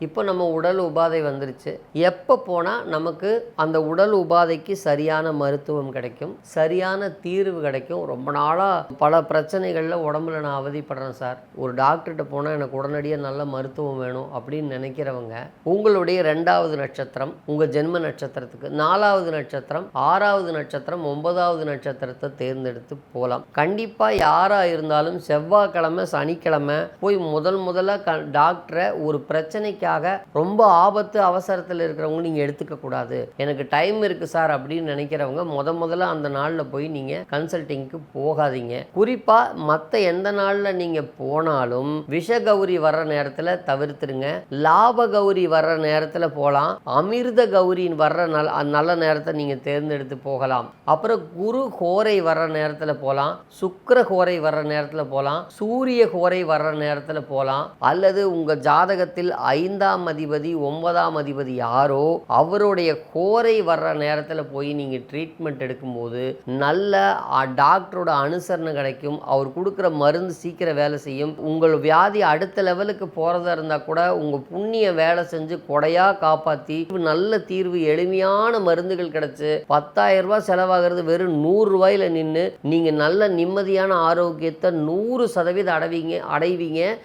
இப்போ நம்ம உடல் உபாதை வந்துருச்சு, எப்போ போனால் நமக்கு அந்த உடல் உபாதைக்கு சரியான மருத்துவம் கிடைக்கும், சரியான தீர்வு கிடைக்கும். ரொம்ப நாளாக பல பிரச்சனைகளில் உடம்புல நான் அவதிப்படுறேன் சார், ஒரு டாக்டர்கிட்ட போனால் எனக்கு உடனடியாக நல்ல மருத்துவம் வேணும் அப்படின்னு நினைக்கிறவங்க, உங்களுடைய 2வது நட்சத்திரம் உங்கள் ஜென்ம நட்சத்திரத்துக்கு, 4வது நட்சத்திரம், 6வது நட்சத்திரம், 9வது நட்சத்திரத்தை தேர்ந்தெடுத்து போகலாம். கண்டிப்பாக யாராக இருந்தாலும் செவ்வாய்க்கிழமை சனிக்கிழமை போய் முதல்ல டாக்டரை ஒரு பிரச்சனைக்காக ரொம்ப ஆபத்து அவசரத்தில் இருக்கிறவங்க நீங்கள் எடுத்துக்க கூடாது. எனக்கு டைம் இருக்கு சார் அப்படின்னு நினைக்கிறவங்க முதல்ல அந்த நாளில் போய் நீங்கள் கன்சல்டிங்க்கு போகாதீங்க. குறிப்பாக மற்ற எந்த நாளில் நீங்கள் போனாலும் விஷகௌரி வர்ற நேரத்தில் தவிர்த்துருங்க. லாப கௌரி வர்ற நேரத்தில் போகலாம், அமிர்த கௌரி வர்ற நல்ல நேரத்தை நீங்கள் தேர்ந்தெடுத்து போகலாம். அப்புறம் குரு ஹோரை வர்ற நேரத்தில் போகலாம், சுக்கிர ஹோரை வர்ற நேரத்தில் போகலாம், சூரிய ஹோரை வர்ற நேரத்தில் போகலாம். அல்லது உங்கள் ஜாதகத்தில் 5ஆம் அதிபதி 9ஆம் அதிபதி யாரோ அவருடைய ஹோரை வர்ற நேரத்தில் போய் நீங்கள் ட்ரீட்மெண்ட் எடுக்கும்போது நல்ல டாக்டரோட அனுசரணை கிடைக்கும். அவர் கொடுக்குற மருந்து சீக்கிரம் வேலை செய்யும். உங்கள் வியாதி அடுத்த லெவலுக்கு போகிறதா இருந்தால் கூட உங்கள் புண்ணிய வேலை செஞ்சு கொடையாக காப்பாற்றி நல்ல தீர்வு, எளிமையான மருந்துகள் கிடச்சி 10,000 ரூபாய் செலவாகிறது வெறும் 100 ரூபாயில் நின்று நீங்கள் நல்ல நிம்மதியான ஆரோக்கியத்தை 100% அடைவீங்க.